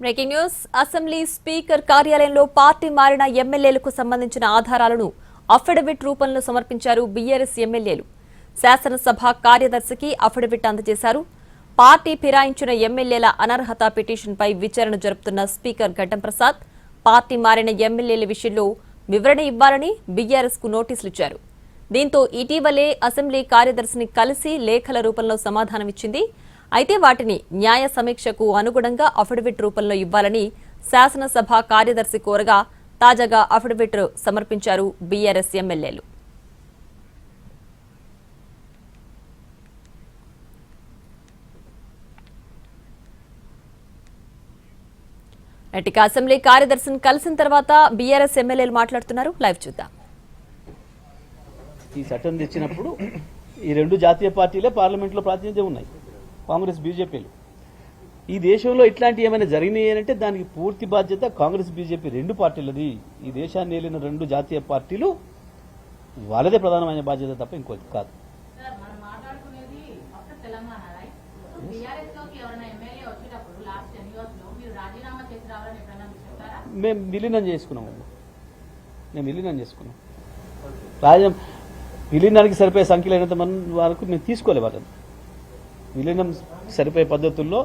Breaking news. Assembly speaker కార్యాలయంలో party మారిన ఎమ్మెల్యేలకు సంబంధించిన ఆధారాలను అఫిడవిట్ రూపంలో సమర్పించారు బీఆర్ఎస్ ఎమ్మెల్యేలు. శాసనసభ కార్యదర్శికి అఫిడవిట్ అందజేశారు. పార్టీ ఫిరాయించిన ఎమ్మెల్యేల అనర్హత పిటిషన్పై విచారణ జరుపుతున్న స్పీకర్ గడ్డం ప్రసాద్ పార్టీ మారిన ఎమ్మెల్యేల విషయంలో వివరణ ఇవ్వాలని బీఆర్ఎస్ కు నోటీసులు ఇచ్చారు. దీంతో ఇటీవలే అసెంబ్లీ కార్యదర్శిని కలిసి లేఖల రూపంలో సమాధానమిచ్చింది. అయితే వాటిని న్యాయ సమీక్షకు అనుగుణంగా అఫిడవిట్ రూపంలో ఇవ్వాలని శాసనసభ కార్యదర్శి కోరగా తాజాగా అఫిడవిట్ సమర్పించారు బీఆర్ఎస్ ఎమ్మెల్యేలు. ఇక అసెంబ్లీ కార్యదర్శిని కలిసిన తర్వాత బీఆర్ఎస్ ఎమ్మెల్యేలు మాట్లాడుతున్నారు. లైవ్ చూద్దాం. ఈ చట్టం తెచ్చినప్పుడు ఈ రెండు జాతీయ పార్టీలే పార్లమెంట్లో ప్రాతినిధ్యం ఉన్నాయి, కాంగ్రెస్ బీజేపీలు. ఈ దేశంలో ఇట్లాంటి ఏమైనా జరిగినాయి అంటే దానికి పూర్తి బాధ్యత కాంగ్రెస్ బీజేపీ రెండు పార్టీలది. ఈ దేశాన్ని ఏలిన రెండు జాతీయ పార్టీలు వాళ్ళదే ప్రధానమైన బాధ్యత తప్ప ఇంకోటి కాదు. మేము విలీనం చేసుకున్నాము. విలీనానికి సరిపోయే సంఖ్యలో అయినంత మంది వరకు మేము తీసుకోలే వాళ్ళని. విలీనం సరిపోయే పద్ధతుల్లో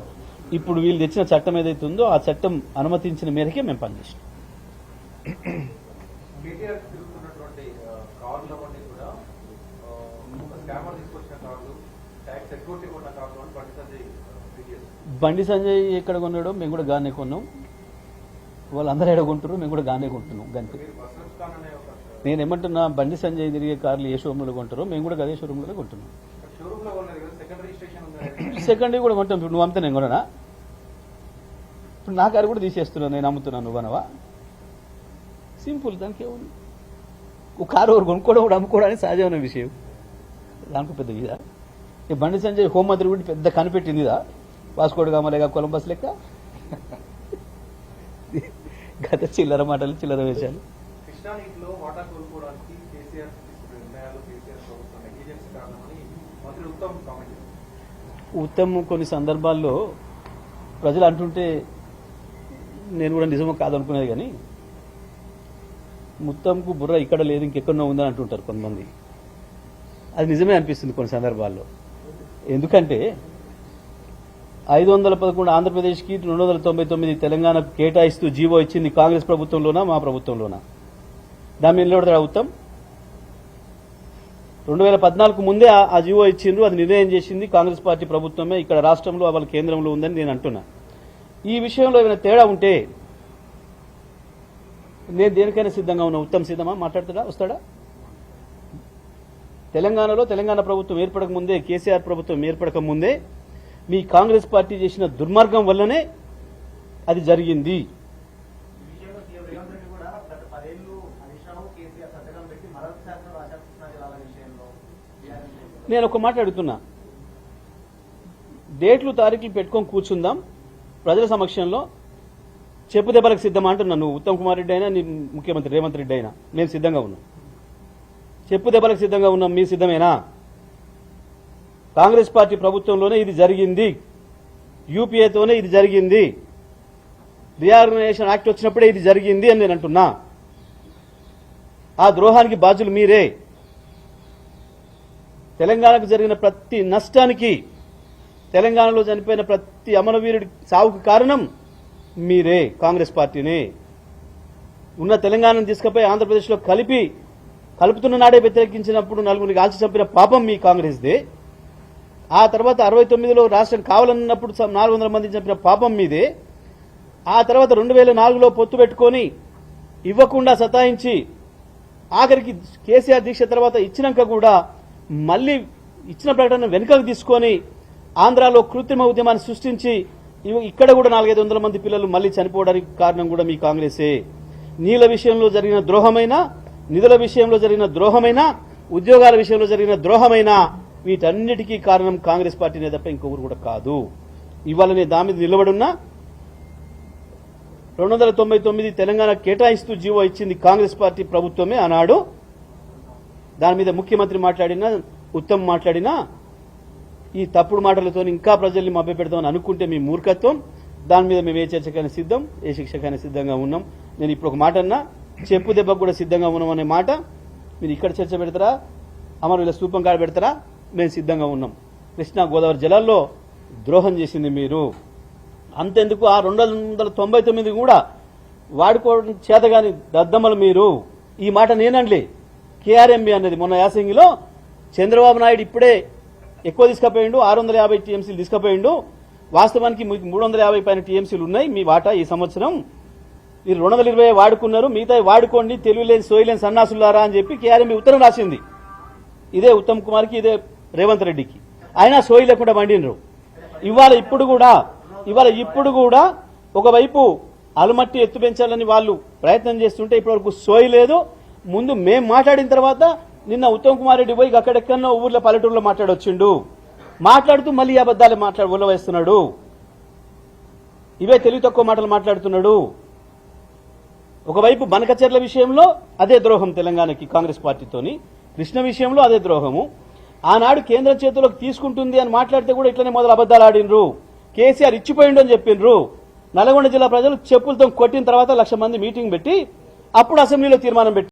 ఇప్పుడు వీళ్ళు తెచ్చిన చట్టం ఏదైతే ఉందో ఆ చట్టం అనుమతించిన మేరకే మేము పనిచేసినాం. బండి సంజయ్ ఎక్కడ కొన్నాడో మేము కూడా గానే కొన్నాం, వాళ్ళందరూ ఎక్కడ కొంటారు, మేము కూడా గానే కొంటున్నాం. గంతే. నేను ఏమంటున్నా, బండి సంజయ్ తిరిగే కార్లు ఏ షోరూంలో కొంటారో మేము కూడా అదే షోరూంలో కొంటున్నాం. సెకండరీ కూడా కొంటాం. నువ్వు అమ్మితే నేను కొననా? ఇప్పుడు నా కారు కూడా తీసేస్తున్నాను, నేను అమ్ముతున్నాను, నువ్వు అనవా? సింపుల్. దానికి ఏముంది? ఒక కారు ఒకరు కొనుక్కోవడం కూడా అమ్ముకోవడానికి సహజమైన విషయం. దానికి పెద్ద ఇదా? ఈ బండి సంజయ్ హోంమంత్రి కూడా పెద్ద కనిపెట్టిందిదా? వాస్కోడ్ గామ లేక కొలంబస్ లెక్క గత చిల్లర మాటలు, చిల్లర వేషాలు. ఉత్తమ్ కొన్ని సందర్భాల్లో ప్రజలు అంటుంటే నేను కూడా నిజమో కాదనుకునేది, కానీ ఉత్తమ్కు బుర్ర ఇక్కడ లేదు ఇంకెక్కడో ఉందని అంటుంటారు కొంతమంది. అది నిజమే అనిపిస్తుంది కొన్ని సందర్భాల్లో. ఎందుకంటే 511 ఆంధ్రప్రదేశ్కి 299 తెలంగాణకు కేటాయిస్తూ జీవో ఇచ్చింది కాంగ్రెస్ ప్రభుత్వంలోనా మా ప్రభుత్వంలోనా? దాని మీద నిలబడతాడు ఉత్తమ్? 2014 ముందే ఆ జీవో ఇచ్చిండ్రు, అది నిర్ణయం చేసింది కాంగ్రెస్ పార్టీ ప్రభుత్వమే, ఇక్కడ రాష్ట్రంలో వాళ్ళ కేంద్రంలో ఉందని నేను అంటున్నా. ఈ విషయంలో ఏమైనా తేడా ఉంటే నేను దేనికైనా సిద్ధంగా ఉన్నా. ఉత్తమ్ సిద్ధమా? మాట్లాడతాడా? వస్తాడా? తెలంగాణలో తెలంగాణ ప్రభుత్వం ఏర్పడక ముందే, కేసీఆర్ ప్రభుత్వం ఏర్పడక ముందే మీ కాంగ్రెస్ పార్టీ చేసిన దుర్మార్గం వల్లనే అది జరిగింది. నేను ఒక మాట అడుగుతున్నా, డేట్లు తారీఖులు పెట్టుకొని కూర్చుందాం ప్రజల సమక్షంలో, చెప్పు దెబ్బలకు సిద్ధమా అంటున్నా. నువ్వు ఉత్తమ్ కుమార్ రెడ్డి అయినా, నీ ముఖ్యమంత్రి రేవంత్ రెడ్డి అయినా మేము సిద్ధంగా ఉన్నాం. చెప్పు దెబ్బలకు సిద్ధంగా ఉన్నాం. మీ సిద్ధమేనా? కాంగ్రెస్ పార్టీ ప్రభుత్వంలోనే ఇది జరిగింది, యూపీఏతోనే ఇది జరిగింది, రీఆర్గనైజేషన్ యాక్ట్ వచ్చినప్పుడే ఇది జరిగింది అని నేను అంటున్నా. ఆ ద్రోహానికి బాధ్యులు మీరే. తెలంగాణకు జరిగిన ప్రతి నష్టానికి, తెలంగాణలో చనిపోయిన ప్రతి అమరవీరుడి సావుకు కారణం మీరే, కాంగ్రెస్ పార్టీనే. ఉన్న తెలంగాణను తీసుకుపోయి ఆంధ్రప్రదేశ్లో కలుపుతున్న నాడే వ్యతిరేకించినప్పుడు నలుగురిని కాల్చి చంపిన పాపం మీ కాంగ్రెస్దే. ఆ తర్వాత 69లో రాష్ట్రం కావాలన్నప్పుడు 400 మంది చంపిన పాపం మీదే. ఆ తర్వాత 2004లో పొత్తు పెట్టుకొని ఇవ్వకుండా సతాయించి ఆఖరికి కేసీఆర్ దీక్ష తర్వాత ఇచ్చినాక కూడా మళ్లీ ఇచ్చిన ప్రకటన వెనుకకు తీసుకొని ఆంధ్రాలో కృత్రిమ ఉద్యమాన్ని సృష్టించి ఇక్కడ కూడా 400-500 మంది పిల్లలు మళ్లీ చనిపోవడానికి కారణం కూడా మీ కాంగ్రెసే. నీళ్ల విషయంలో జరిగిన ద్రోహమైనా, నిధుల విషయంలో జరిగిన ద్రోహమైనా, ఉద్యోగాల విషయంలో జరిగిన ద్రోహమైనా, వీటన్నిటికీ కారణం కాంగ్రెస్ పార్టీనే తప్ప ఇంకొకరు కూడా కాదు. ఇవాళ నేను దాని మీద నిలబడున్నా. 299 తెలంగాణ కేటాయిస్తూ జీవో ఇచ్చింది కాంగ్రెస్ పార్టీ ప్రభుత్వమే ఆనాడు. దాని మీద ముఖ్యమంత్రి మాట్లాడినా, ఉత్తమ్ మాట్లాడినా ఈ తప్పుడు మాటలతో ఇంకా ప్రజల్ని మభ్యపెడతామని అనుకుంటే మీ మూర్ఖత్వం. దాని మీద మేము ఏ చర్చకైనా సిద్ధం, ఏ శిక్షకైనా సిద్ధంగా ఉన్నాం. నేను ఇప్పుడు ఒక మాట అన్నా, చెప్పు దెబ్బకు కూడా సిద్ధంగా ఉన్నాం అనే మాట మీరు ఇక్కడ చర్చ పెడతారా, అమరవీల స్తూపం కాడ పెడతారా, మేము సిద్ధంగా ఉన్నాం. కృష్ణా గోదావరి జలాల్లో ద్రోహం చేసింది మీరు. అంతెందుకు ఆ 299 కూడా వాడుకోవడం చేతగాని దద్దమ్మలు మీరు. ఈ మాట నేనండి, కేఆర్ఎంబి అనేది మొన్న యాసంగిలో చంద్రబాబు నాయుడు ఇప్పుడే ఎక్కువ తీసుకుపోయిండు, 650 టీఎంసీలు తీసుకుపోయిండు. వాస్తవానికి 350 పైన టీఎంసీలు ఉన్నాయి మీ వాటా ఈ సంవత్సరం. మీరు 220 వాడుకున్నారు, మిగతా వాడుకోండి తెలివిలేని సోయలేని సన్నాసులారా అని చెప్పి కేఆర్ఎంబి ఉత్తరం రాసింది. ఇదే ఉత్తమ్ కుమార్కి, ఇదే రేవంత్ రెడ్డికి. అయినా సోయి లేకుండా మండినరు. ఇవాళ ఇప్పుడు కూడా ఒకవైపు అలుమట్టి ఎత్తు పెంచాలని వాళ్ళు ప్రయత్నం చేస్తుంటే ఇప్పటివరకు సోయి లేదు. ముందు మేం మాట్లాడిన తర్వాత నిన్న ఉత్తమ్ కుమార్ రెడ్డి పోయి అక్కడెక్కడో ఊర్లో పల్లెటూరులో మాట్లాడొచ్చిండు. మాట్లాడుతూ మళ్ళీ అబద్దాలు ఉల్లవేస్తున్నాడు. ఇవే తెలివి తక్కువ మాటలు మాట్లాడుతున్నాడు. ఒకవైపు బనకచెర్ల విషయంలో అదే ద్రోహం తెలంగాణకి కాంగ్రెస్ పార్టీతోని, కృష్ణ విషయంలో అదే ద్రోహము. ఆనాడు కేంద్రం చేతుల్లోకి తీసుకుంటుంది అని మాట్లాడితే కూడా ఇట్లనే మొదలు అబద్దాలు ఆడినరు. కేసీఆర్ ఇచ్చిపోయిండు అని చెప్పిండ్రు. నల్గొండ జిల్లా ప్రజలు చెప్పులతో కొట్టిన తర్వాత 1,00,000 మంది మీటింగ్ పెట్టి అప్పుడు అసెంబ్లీలో తీర్మానం పెట్టి